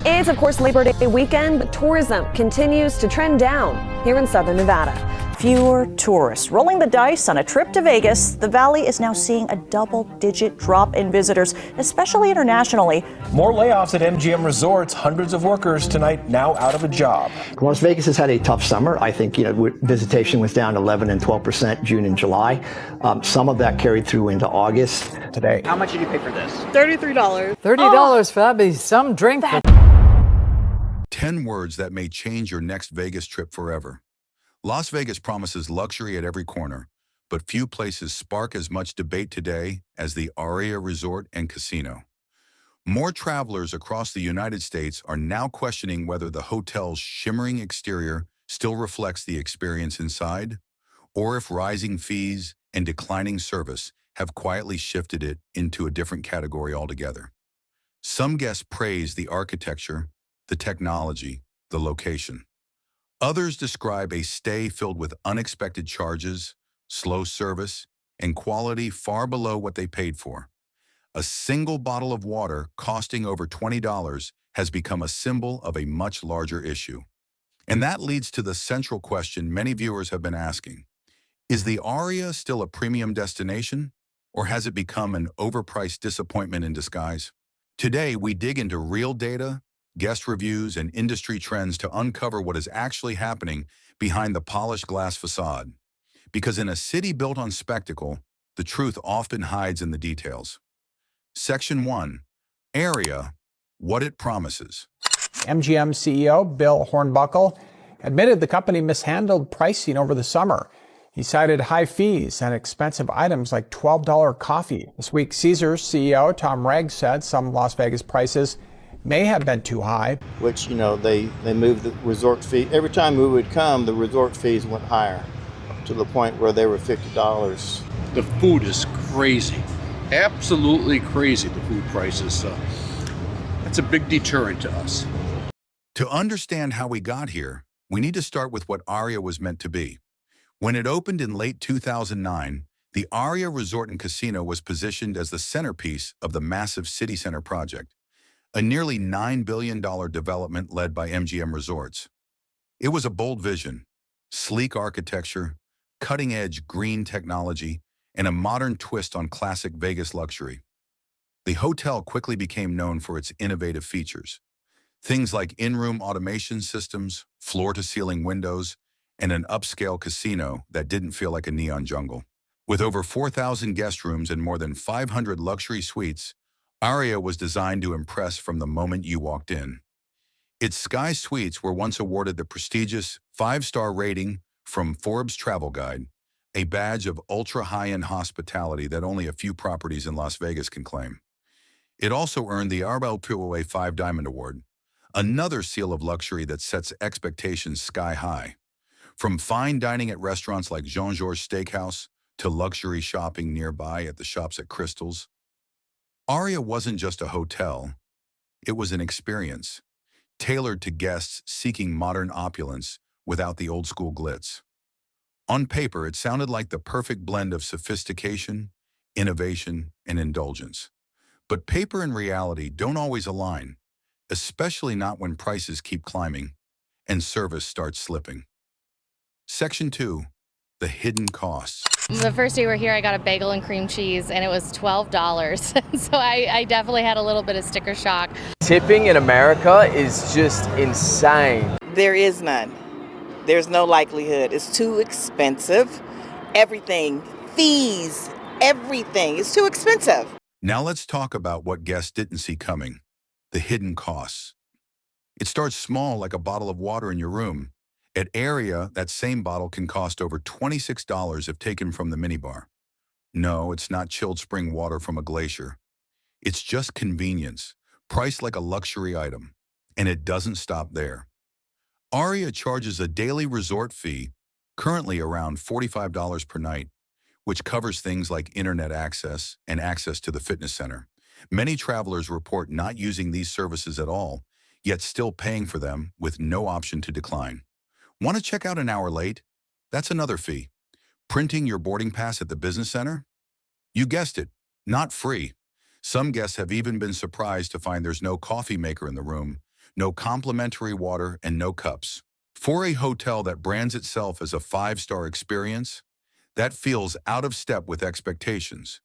It's, of course, Labor Day weekend, but tourism continues to trend down here in Southern Nevada. Fewer tourists. Rolling the dice on a trip to Vegas, the Valley is now seeing a double-digit drop in visitors, especially internationally. More layoffs at MGM Resorts. Hundreds of workers tonight now out of a job. Las Vegas has had a tough summer. I think, visitation was down 11 and 12% June and July. Some of that carried through into August. Today. How much did you pay for this? $33. $30 for that, but some drink. 10 words that may change your next Vegas trip forever. Las Vegas promises luxury at every corner, but few places spark as much debate today as the Aria Resort and Casino. More travelers across the United States are now questioning whether the hotel's shimmering exterior still reflects the experience inside, or if rising fees and declining service have quietly shifted it into a different category altogether. Some guests praise the architecture, the technology, the location. Others describe a stay filled with unexpected charges, slow service, and quality far below what they paid for. A single bottle of water costing over $20 has become a symbol of a much larger issue. And that leads to the central question many viewers have been asking. Is the Aria still a premium destination, or has it become an overpriced disappointment in disguise? Today, we dig into real data, guest reviews, and industry trends to uncover what is actually happening behind the polished glass facade. Because in a city built on spectacle, the truth often hides in the details. Section 1. Aria, what it promises. MGM CEO Bill Hornbuckle admitted the company mishandled pricing over the summer. He cited high fees and expensive items like $12 coffee. This week, Caesars CEO Tom Regg said some Las Vegas prices may have been too high. Which, they moved the resort fee. Every time we would come, the resort fees went higher to the point where they were $50. The food is crazy. Absolutely crazy, the food prices. That's a big deterrent to us. To understand how we got here, we need to start with what Aria was meant to be. When it opened in late 2009, the Aria Resort and Casino was positioned as the centerpiece of the massive city center project, a nearly $9 billion development led by MGM Resorts. It was a bold vision, sleek architecture, cutting-edge green technology, and a modern twist on classic Vegas luxury. The hotel quickly became known for its innovative features. Things like in-room automation systems, floor-to-ceiling windows, and an upscale casino that didn't feel like a neon jungle. With over 4,000 guest rooms and more than 500 luxury suites, Aria was designed to impress from the moment you walked in. Its Sky Suites were once awarded the prestigious 5-star rating from Forbes Travel Guide, a badge of ultra-high-end hospitality that only a few properties in Las Vegas can claim. It also earned the RLPOA 5 Diamond Award, another seal of luxury that sets expectations sky-high. From fine dining at restaurants like Jean-Georges Steakhouse to luxury shopping nearby at the Shops at Crystals, Aria wasn't just a hotel, it was an experience, tailored to guests seeking modern opulence without the old-school glitz. On paper, it sounded like the perfect blend of sophistication, innovation, and indulgence. But paper and reality don't always align, especially not when prices keep climbing and service starts slipping. Section 2. The hidden costs. The first day we were here, I got a bagel and cream cheese, and it was $12. So I definitely had a little bit of sticker shock. Tipping in America is just insane. There is none. There's no likelihood. It's too expensive. Everything, fees, everything is too expensive. Now let's talk about what guests didn't see coming, the hidden costs. It starts small, like a bottle of water in your room. At Aria, that same bottle can cost over $26 if taken from the minibar. No, it's not chilled spring water from a glacier. It's just convenience, priced like a luxury item. And it doesn't stop there. Aria charges a daily resort fee, currently around $45 per night, which covers things like internet access and access to the fitness center. Many travelers report not using these services at all, yet still paying for them with no option to decline. Want to check out an hour late? That's another fee. Printing your boarding pass at the business center? You guessed it, not free. Some guests have even been surprised to find there's no coffee maker in the room, no complimentary water, and no cups. For a hotel that brands itself as a five-star experience, that feels out of step with expectations,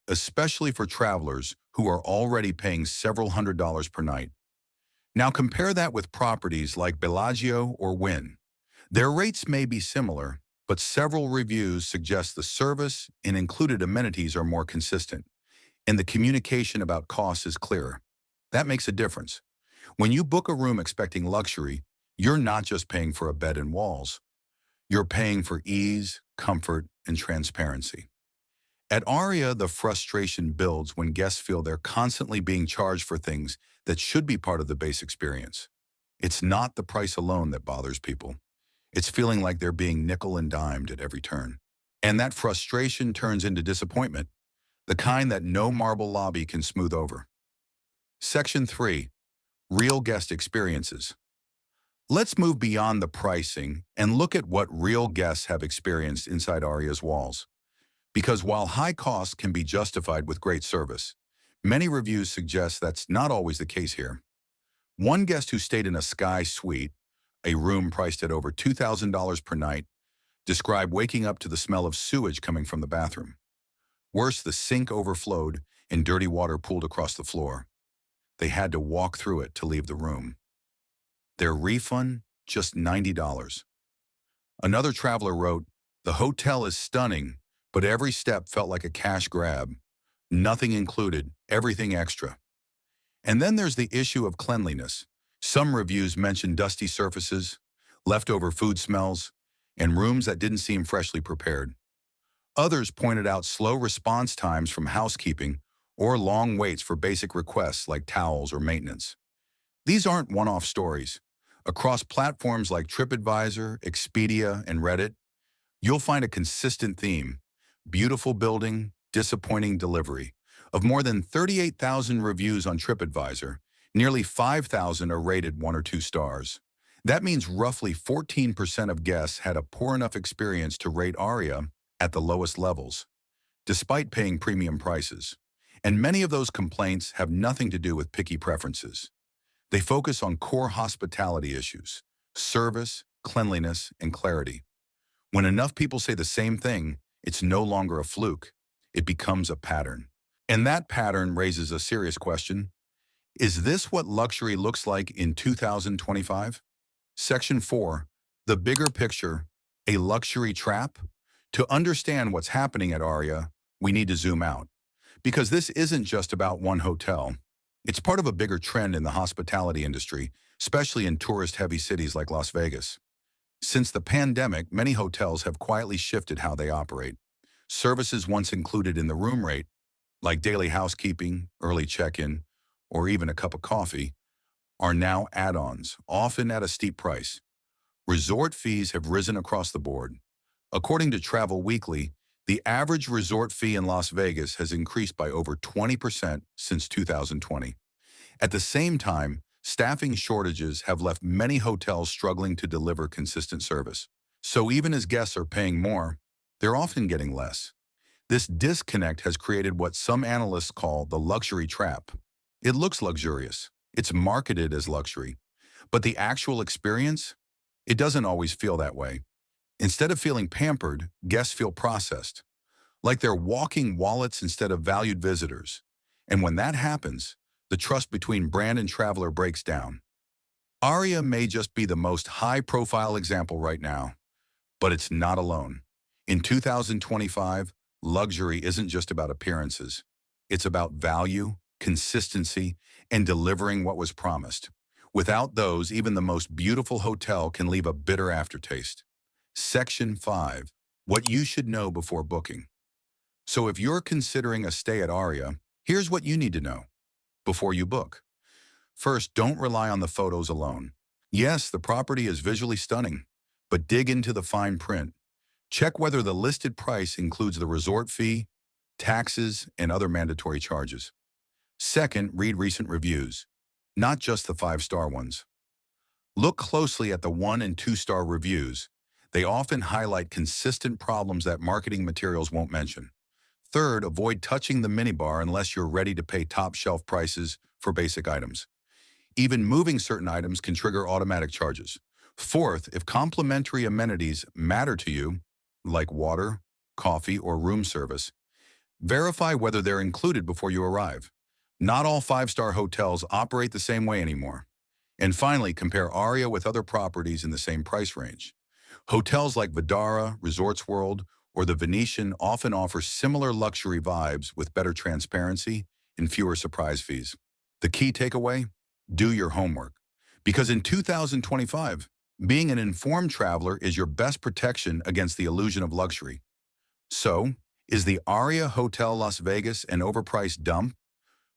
especially for travelers who are already paying several $100s per night. Now compare that with properties like Bellagio or Wynn. Their rates may be similar, but several reviews suggest the service and included amenities are more consistent, and the communication about costs is clearer. That makes a difference. When you book a room expecting luxury, you're not just paying for a bed and walls. You're paying for ease, comfort, and transparency. At Aria, the frustration builds when guests feel they're constantly being charged for things that should be part of the base experience. It's not the price alone that bothers people. It's feeling like they're being nickel and dimed at every turn. And that frustration turns into disappointment, the kind that no marble lobby can smooth over. Section 3. Real guest experiences. Let's move beyond the pricing and look at what real guests have experienced inside Aria's walls. Because while high costs can be justified with great service, many reviews suggest that's not always the case here. One guest who stayed in a Sky Suite, a room priced at over $2,000 per night, described waking up to the smell of sewage coming from the bathroom. Worse, the sink overflowed and dirty water pooled across the floor. They had to walk through it to leave the room. Their refund, just $90. Another traveler wrote, "The hotel is stunning, but every step felt like a cash grab. Nothing included, everything extra." And then there's the issue of cleanliness. Some reviews mention dusty surfaces, leftover food smells, and rooms that didn't seem freshly prepared. Others pointed out slow response times from housekeeping or long waits for basic requests like towels or maintenance. These aren't one-off stories. Across platforms like TripAdvisor, Expedia, and Reddit, you'll find a consistent theme: beautiful building, disappointing delivery. Of more than 38,000 reviews on TripAdvisor, nearly 5,000 are rated 1 or 2 stars. That means roughly 14% of guests had a poor enough experience to rate Aria at the lowest levels, despite paying premium prices. And many of those complaints have nothing to do with picky preferences. They focus on core hospitality issues: service, cleanliness, and clarity. When enough people say the same thing, it's no longer a fluke. It becomes a pattern. And that pattern raises a serious question. Is this what luxury looks like in 2025? Section 4, the bigger picture, a luxury trap? To understand what's happening at Aria, we need to zoom out. Because this isn't just about one hotel. It's part of a bigger trend in the hospitality industry, especially in tourist-heavy cities like Las Vegas. Since the pandemic, many hotels have quietly shifted how they operate. Services once included in the room rate, like daily housekeeping, early check-in, or even a cup of coffee, are now add-ons, often at a steep price. Resort fees have risen across the board. According to Travel Weekly, the average resort fee in Las Vegas has increased by over 20% since 2020. At the same time, staffing shortages have left many hotels struggling to deliver consistent service. So even as guests are paying more, they're often getting less. This disconnect has created what some analysts call the luxury trap. It looks luxurious. It's marketed as luxury. But the actual experience? It doesn't always feel that way. Instead of feeling pampered, guests feel processed, like they're walking wallets instead of valued visitors. And when that happens, the trust between brand and traveler breaks down. Aria may just be the most high-profile example right now, but it's not alone. In 2025, luxury isn't just about appearances. It's about value, consistency, and delivering what was promised. Without those, even the most beautiful hotel can leave a bitter aftertaste. Section 5. What you should know before booking. So if you're considering a stay at Aria, here's what you need to know before you book. First, don't rely on the photos alone. Yes, the property is visually stunning, but dig into the fine print. Check whether the listed price includes the resort fee, taxes, and other mandatory charges. Second, read recent reviews, not just the 5-star ones. Look closely at the 1- and 2-star reviews. They often highlight consistent problems that marketing materials won't mention. Third, avoid touching the minibar unless you're ready to pay top-shelf prices for basic items. Even moving certain items can trigger automatic charges. Fourth, if complimentary amenities matter to you, like water, coffee, or room service, verify whether they're included before you arrive. Not all five-star hotels operate the same way anymore. And finally, compare Aria with other properties in the same price range. Hotels like Vdara, Resorts World, or the Venetian often offer similar luxury vibes with better transparency and fewer surprise fees. The key takeaway? Do your homework. Because in 2025, being an informed traveler is your best protection against the illusion of luxury. So, is the Aria Hotel Las Vegas an overpriced dump?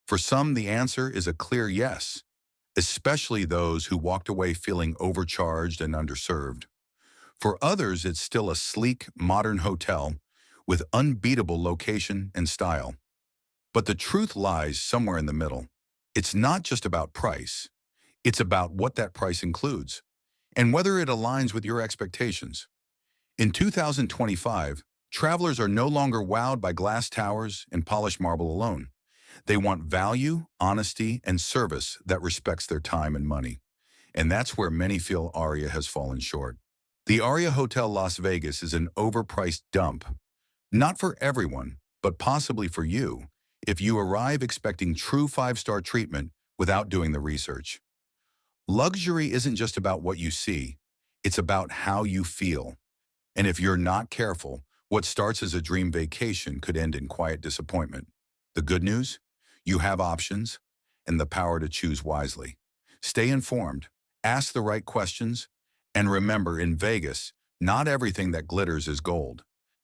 For some, the answer is a clear yes, especially those who walked away feeling overcharged and underserved. For others, it's still a sleek, modern hotel with unbeatable location and style. But the truth lies somewhere in the middle. It's not just about price. It's about what that price includes and whether it aligns with your expectations. In 2025, travelers are no longer wowed by glass towers and polished marble alone. They want value, honesty, and service that respects their time and money. And that's where many feel Aria has fallen short. The Aria Hotel Las Vegas is an overpriced dump. Not for everyone, but possibly for you, if you arrive expecting true five-star treatment without doing the research. Luxury isn't just about what you see, it's about how you feel. And if you're not careful, what starts as a dream vacation could end in quiet disappointment. The good news? You have options and the power to choose wisely. Stay informed, ask the right questions, and remember, in Vegas, not everything that glitters is gold.